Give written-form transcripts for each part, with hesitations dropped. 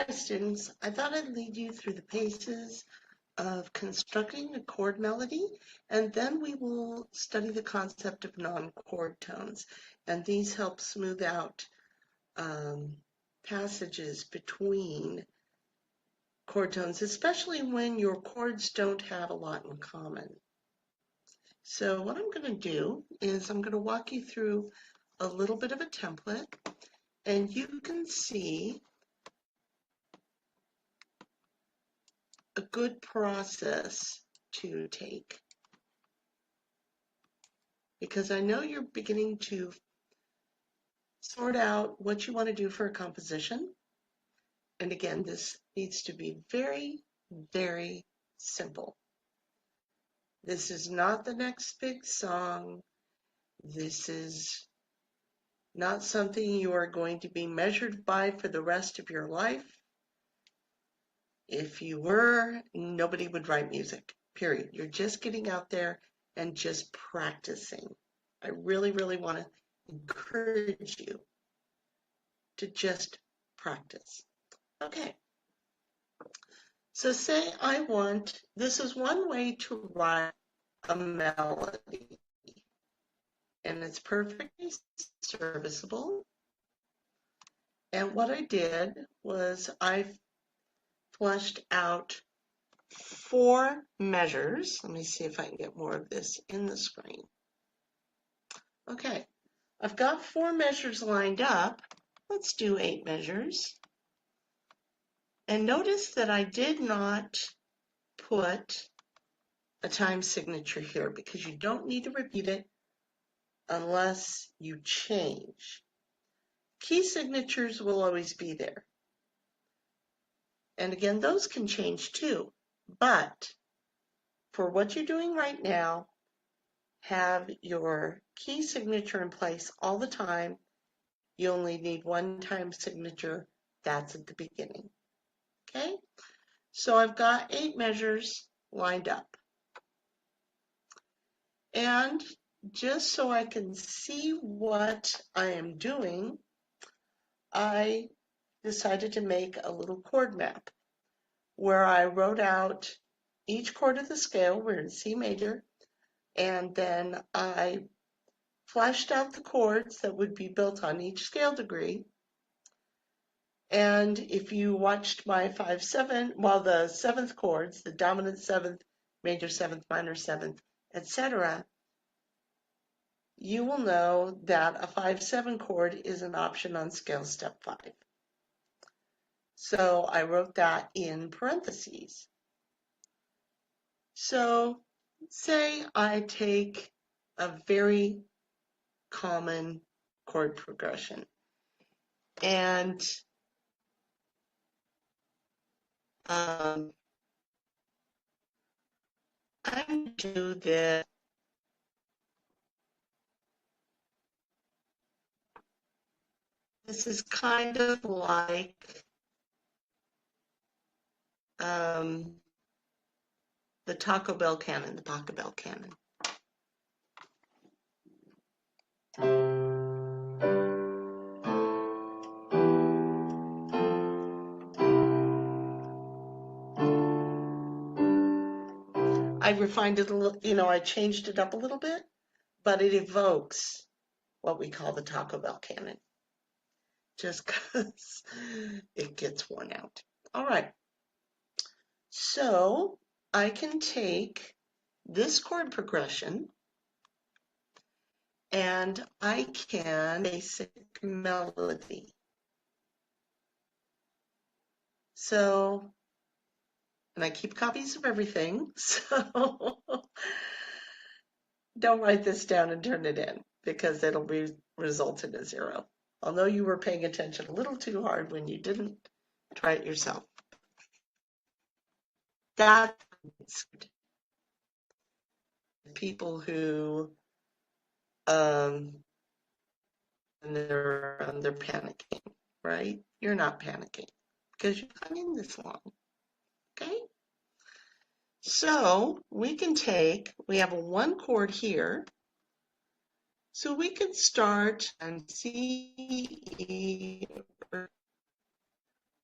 Hi students, I thought I'd lead you through the paces of constructing a chord melody, and then we will study the concept of non-chord tones, and these help smooth out passages between chord tones, especially when your chords don't have a lot in common. So what I'm going to do is I'm going to walk you through a little bit of a template, and you can see a good process to take, because I know you're beginning to sort out what you want to do for a composition. And again, this needs to be very, very simple. This is not the next big song. This is not something you are going to be measured by for the rest of your life. If you were, nobody would write music, period. You're just getting out there and just practicing. I really, really want to encourage you to just practice. Okay. So say I want, this is one way to write a melody, and it's perfectly serviceable. And what I did was I fleshed out 4 measures. Let me see if I can get more of this in the screen. Okay, I've got 4 measures lined up. Let's do 8 measures. And notice that I did not put a time signature here because you don't need to repeat it unless you change. Key signatures will always be there. And again, those can change too. But for what you're doing right now, have your key signature in place all the time. You only need one time signature. That's at the beginning. Okay? So I've got 8 measures lined up. And just so I can see what I am doing, I decided to make a little chord map where I wrote out each chord of the scale. We're in C major, and then I fleshed out the chords that would be built on each scale degree. And if you watched my 5/7, well, the 7th chords, the dominant 7th, major 7th, minor 7th, etc., you will know that a 5/7 chord is an option on scale step 5. So I wrote that in parentheses. So say I take a very common chord progression, and I'm going to do this. This is kind of like the Taco Bell canon, the Taco Bell canon. I refined it a little, I changed it up a little bit, but it evokes what we call the Taco Bell canon, just because it gets worn out. All right. So I can take this chord progression and I can basic melody. So, and I keep copies of everything, so don't write this down and turn it in because it'll result in a 0. I'll know you were paying attention a little too hard when you didn't. Try it yourself. That's people who they're panicking, right? You're not panicking because you've hung in this long. Okay? So we have a 1 chord here. So we can start on C, E.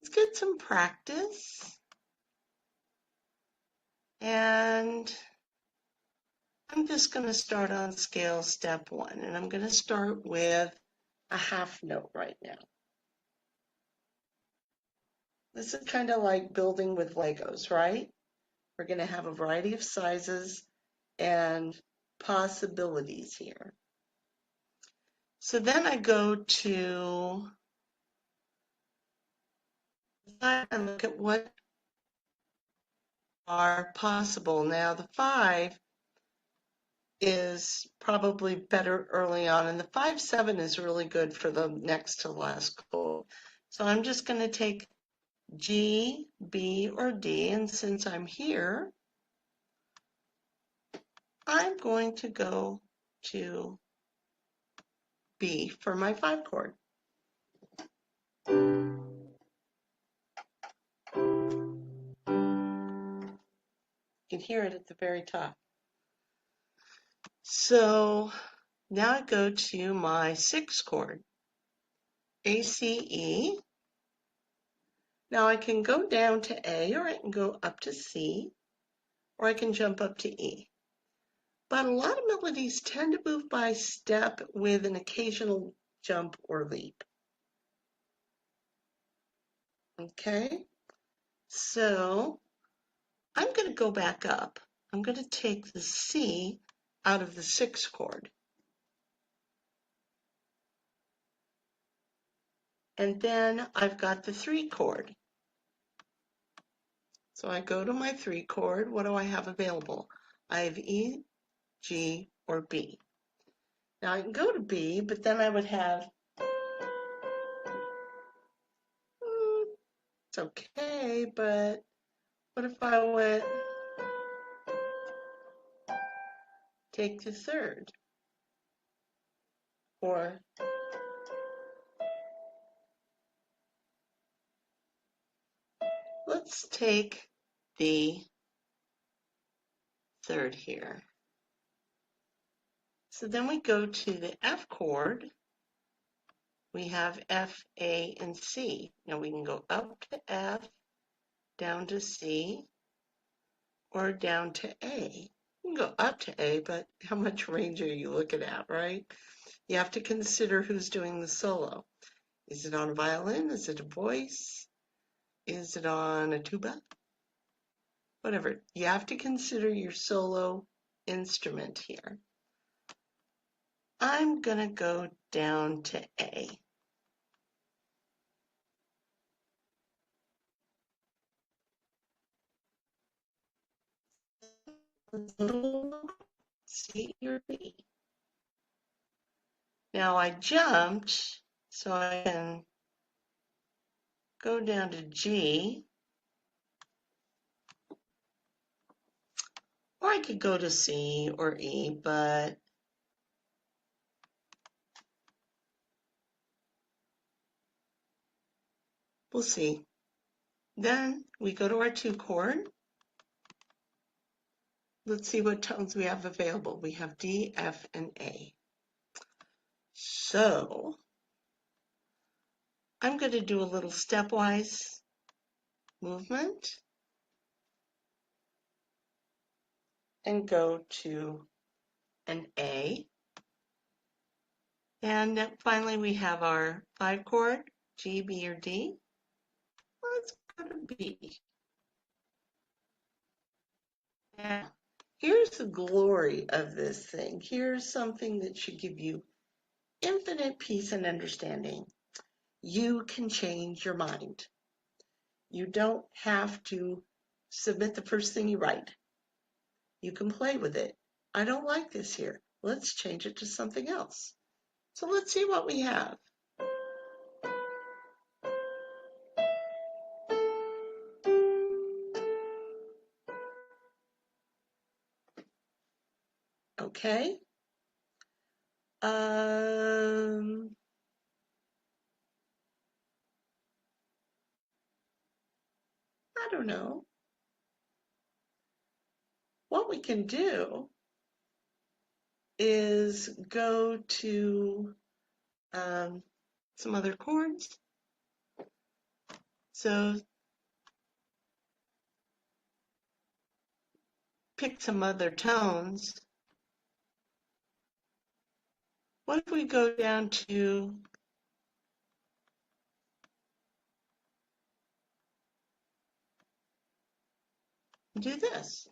Let's get some practice. And I'm just going to start on scale step 1. And I'm going to start with a half note right now. This is kind of like building with Legos, right? We're going to have a variety of sizes and possibilities here. So then I go to and look at what are possible. Now the 5 is probably better early on, and the 5-7 is really good for the next to last chord. So I'm just going to take G, B, or D, and since I'm here, I'm going to go to B for my 5 chord. You can hear it at the very top. So now I go to my 6 chord, A, C, E. Now I can go down to A, or I can go up to C, or I can jump up to E. But a lot of melodies tend to move by step with an occasional jump or leap. Okay, so I'm going to go back up. I'm going to take the C out of the 6 chord. And then I've got the 3 chord. So I go to my 3 chord. What do I have available? I have E, G, or B. Now I can go to B, but then I would have, it's okay, but what if I went, take the 3rd? Or let's take the 3rd here. So then we go to the F chord. We have F, A, and C. Now we can go up to F, down to C, or down to A. You can go up to A, but how much range are you looking at, right? You have to consider who's doing the solo. Is it on a violin? Is it a voice? Is it on a tuba? Whatever. You have to consider your solo instrument here. I'm going to go down to A. C or B. Now I jumped, so I can go down to G, or I could go to C or E, but we'll see. Then we go to our 2 chord. Let's see what tones we have available. We have D, F, and A. So I'm going to do a little stepwise movement and go to an A. And then finally we have our 5 chord, G, B, or D. Let's go to B. Now, here's the glory of this thing. Here's something that should give you infinite peace and understanding. You can change your mind. You don't have to submit the first thing you write. You can play with it. I don't like this here. Let's change it to something else. So let's see what we have. Okay. I don't know. What we can do is go to some other chords. So pick some other tones. What if we go down to do this?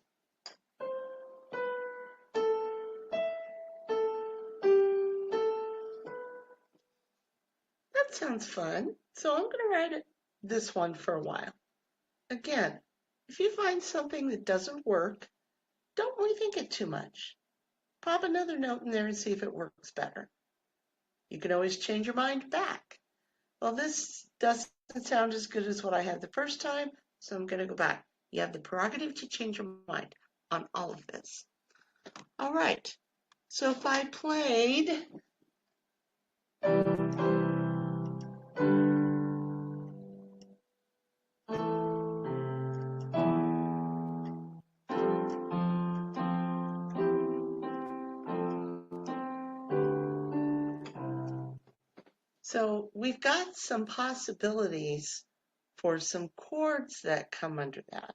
That sounds fun. So I'm going to write this one for a while. Again, if you find something that doesn't work, don't rethink it too much. Pop another note in there and see if it works better. You can always change your mind back. Well, this doesn't sound as good as what I had the first time, so I'm going to go back. You have the prerogative to change your mind on all of this. All right. So if I played So we've got some possibilities for some chords that come under that.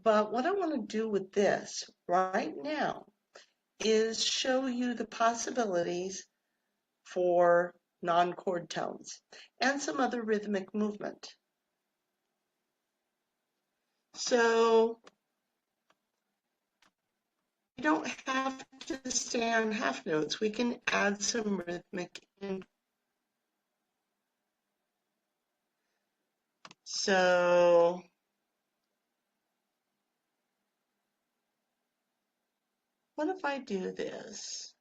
But what I want to do with this right now is show you the possibilities for non-chord tones and some other rhythmic movement. So you don't have to stay on half notes. We can add some rhythmic in. So what if I do this?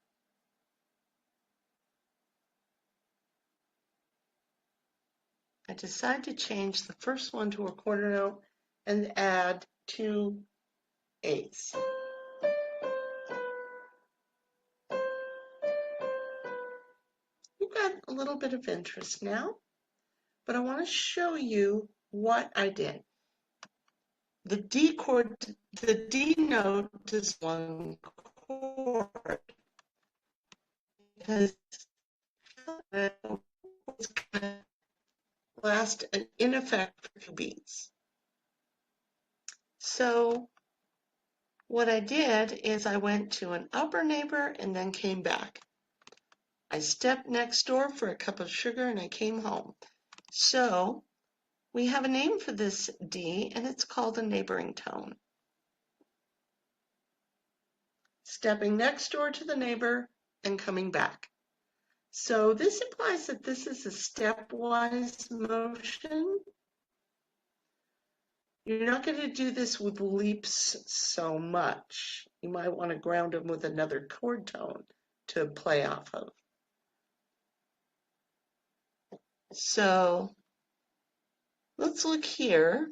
I decide to change the first one to a quarter note and add 2/8. We've got a little bit of interest now, but I want to show you what I did. The D chord, the D note is one chord because it's going to last in effect for 2 beats. So what I did is I went to an upper neighbor and then came back. I stepped next door for a cup of sugar and I came home. So we have a name for this D and it's called a neighboring tone. Stepping next door to the neighbor and coming back. So this implies that this is a stepwise motion. You're not going to do this with leaps so much. You might want to ground them with another chord tone to play off of. So let's look here,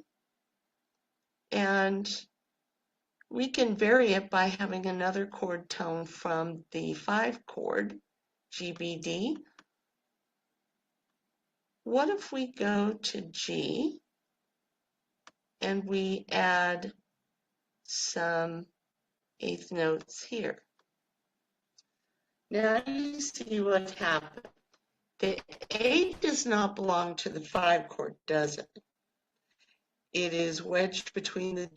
and we can vary it by having another chord tone from the 5 chord, GBD. What if we go to G and we add some 8th notes here? Now you see what happened. The 8 does not belong to the 5 chord, does it? It is wedged between the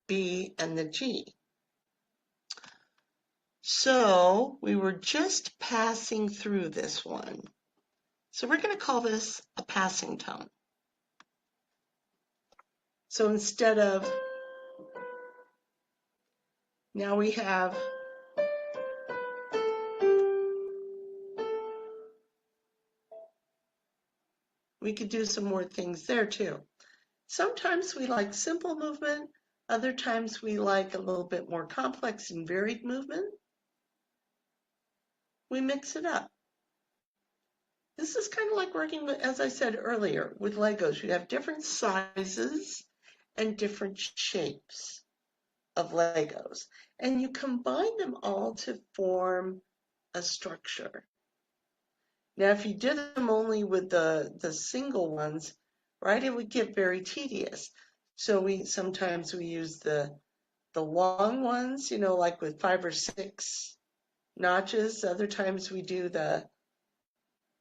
B and the G. So we were just passing through this one. So we're going to call this a passing tone. So instead of, now we have we could do some more things there too. Sometimes we like simple movement, other times we like a little bit more complex and varied movement. We mix it up. This is kind of like working with, as I said earlier, with Legos. You have different sizes and different shapes of Legos, and you combine them all to form a structure. Now, if you did them only with the single ones, right, it would get very tedious. So sometimes we use the long ones, like with 5 or 6 notches. Other times we do the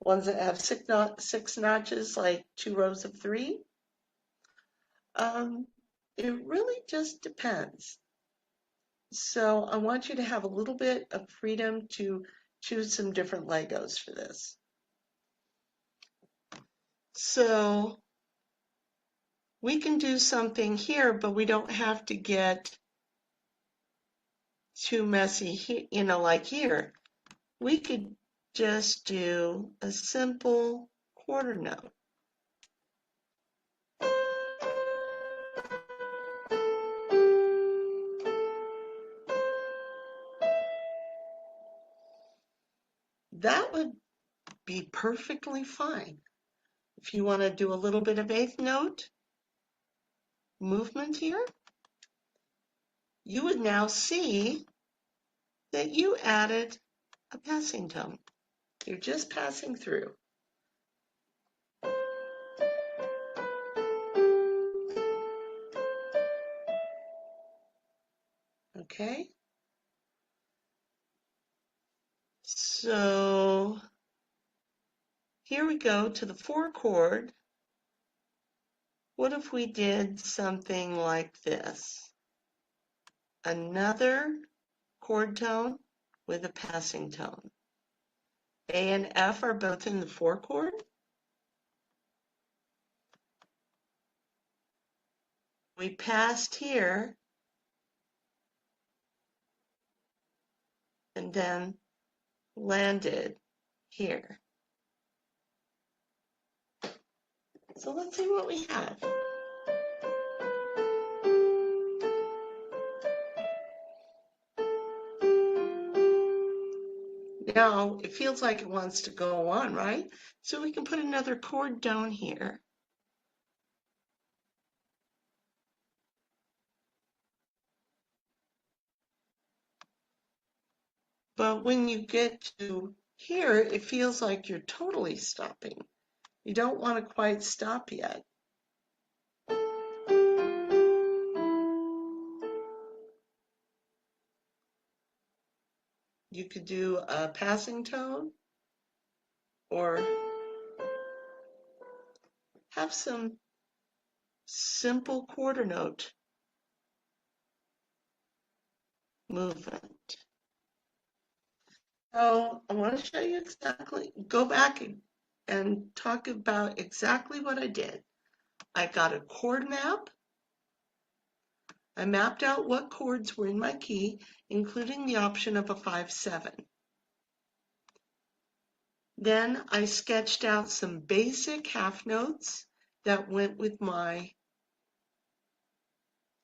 ones that have six notches, like 2 rows of 3. Um, it really just depends. So I want you to have a little bit of freedom to choose some different Legos for this. So we can do something here, but we don't have to get too messy here, like here. We could just do a simple quarter note. That would be perfectly fine. If you want to do a little bit of eighth note movement here, you would now see that you added a passing tone. You're just passing through. Okay? So here we go to the 4 chord. What if we did something like this? Another chord tone with a passing tone. A and F are both in the 4 chord. We passed here and then landed here. So let's see what we have. Now it feels like it wants to go on, right? So we can put another chord down here. But when you get to here, it feels like you're totally stopping. You don't want to quite stop yet. You could do a passing tone or have some simple quarter note movement. So I want to show you exactly, go back and talk about exactly what I did. I got a chord map. I mapped out what chords were in my key, including the option of a 5/7. Then I sketched out some basic half notes that went with my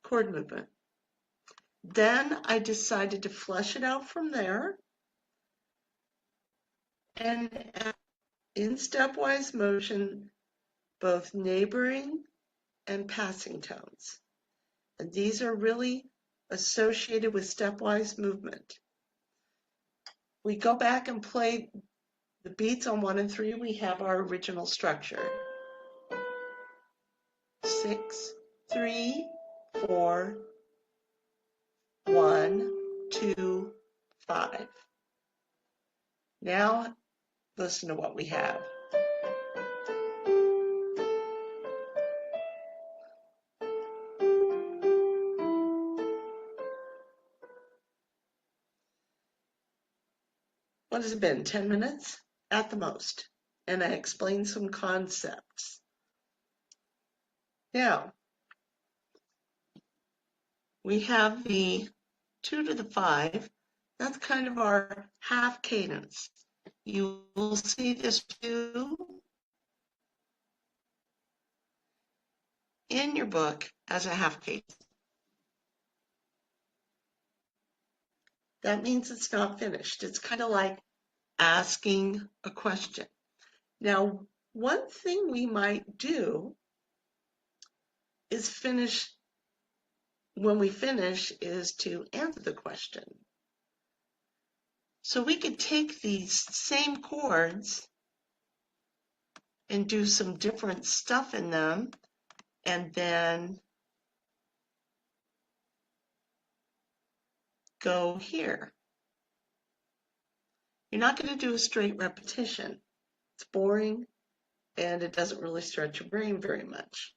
chord movement. Then I decided to flesh it out from there and add in stepwise motion both neighboring and passing tones. And these are really associated with stepwise movement. We go back and play the beats on 1 and 3, we have our original structure. 6, 3, 4, 1, 2, 5. Now listen to what we have. What has it been, 10 minutes at the most? And I explained some concepts. Now, we have the 2 to the 5. That's kind of our half cadence. You will see this 2 in your book as a half cadence. That means it's not finished. It's kind of like asking a question. Now, one thing we might do is when we finish, is to answer the question. So we could take these same chords and do some different stuff in them, and then go here. You're not going to do a straight repetition. It's boring and it doesn't really stretch your brain very much.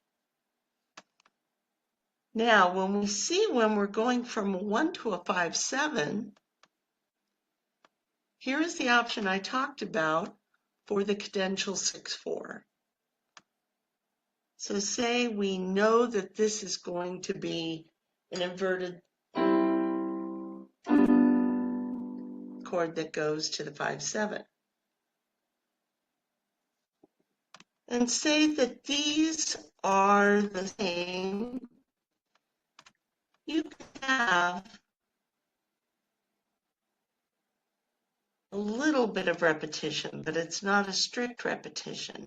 Now, when we see when we're going from a 1 to a 5/7, here is the option I talked about for the cadential 6/4. So say we know that this is going to be an inverted chord that goes to the 5/7. And say that these are the same. You can have a little bit of repetition, but it's not a strict repetition.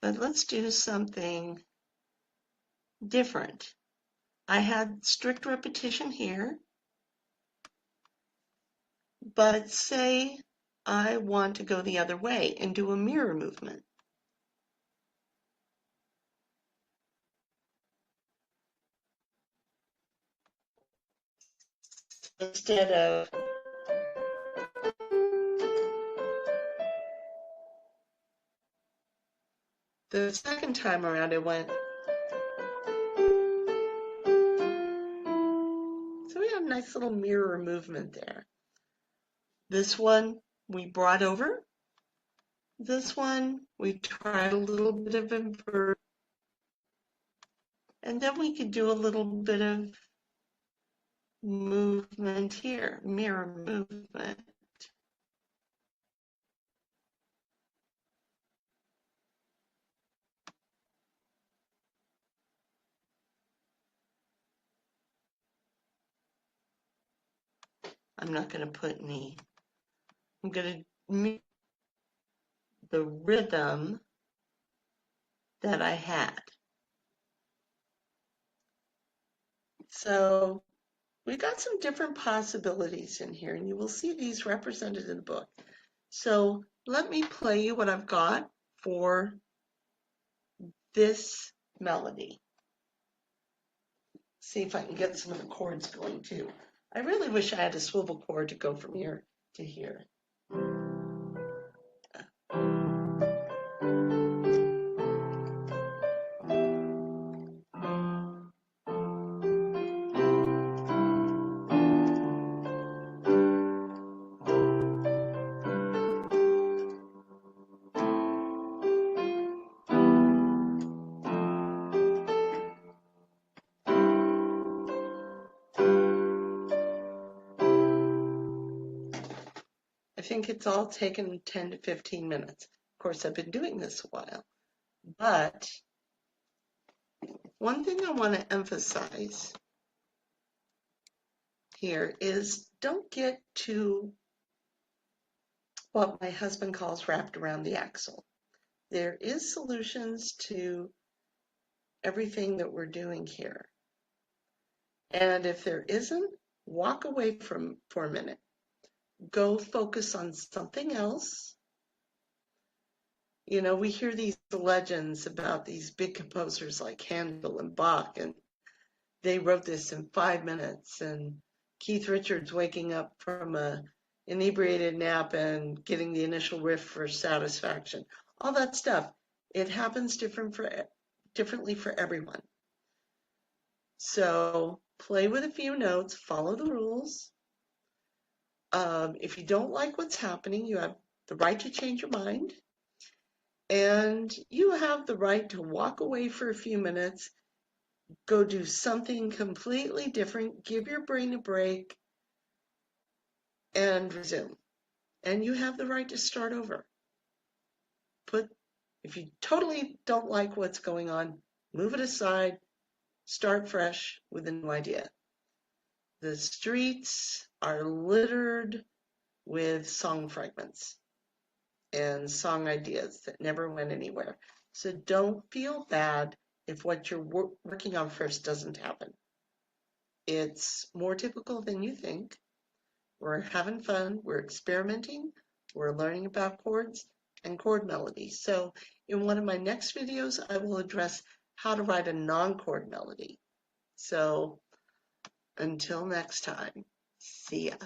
But let's do something different. I had strict repetition here, but say I want to go the other way and do a mirror movement. Instead of the second time around, I went. So we have a nice little mirror movement there. This one we brought over. This one we tried a little bit of invert. And then we could do a little bit of movement here, mirror movement. I'm not going to put any, I'm going to mimic the rhythm that I had. So we got some different possibilities in here, and you will see these represented in the book. So let me play you what I've got for this melody. See if I can get some of the chords going too. I really wish I had a swivel chord to go from here to here. I think it's all taken 10 to 15 minutes. Of course, I've been doing this a while, but one thing I want to emphasize here is don't get too, what my husband calls, wrapped around the axle. There is solutions to everything that we're doing here. And if there isn't, walk away from for a minute. Go focus on something else. You know, we hear these legends about these big composers like Handel and Bach, and they wrote this in 5 minutes, and Keith Richards waking up from a inebriated nap and getting the initial riff for satisfaction. All that stuff. It happens differently for everyone. So play with a few notes, follow the rules. If you don't like what's happening, you have the right to change your mind. And you have the right to walk away for a few minutes, go do something completely different, give your brain a break, and resume. And you have the right to start over. If you totally don't like what's going on, move it aside, start fresh with a new idea. The streets are littered with song fragments and song ideas that never went anywhere. So don't feel bad if what you're working on first doesn't happen. It's more typical than you think. We're having fun, we're experimenting, we're learning about chords and chord melodies. So in one of my next videos, I will address how to write a non-chord melody. So Until next time, see ya.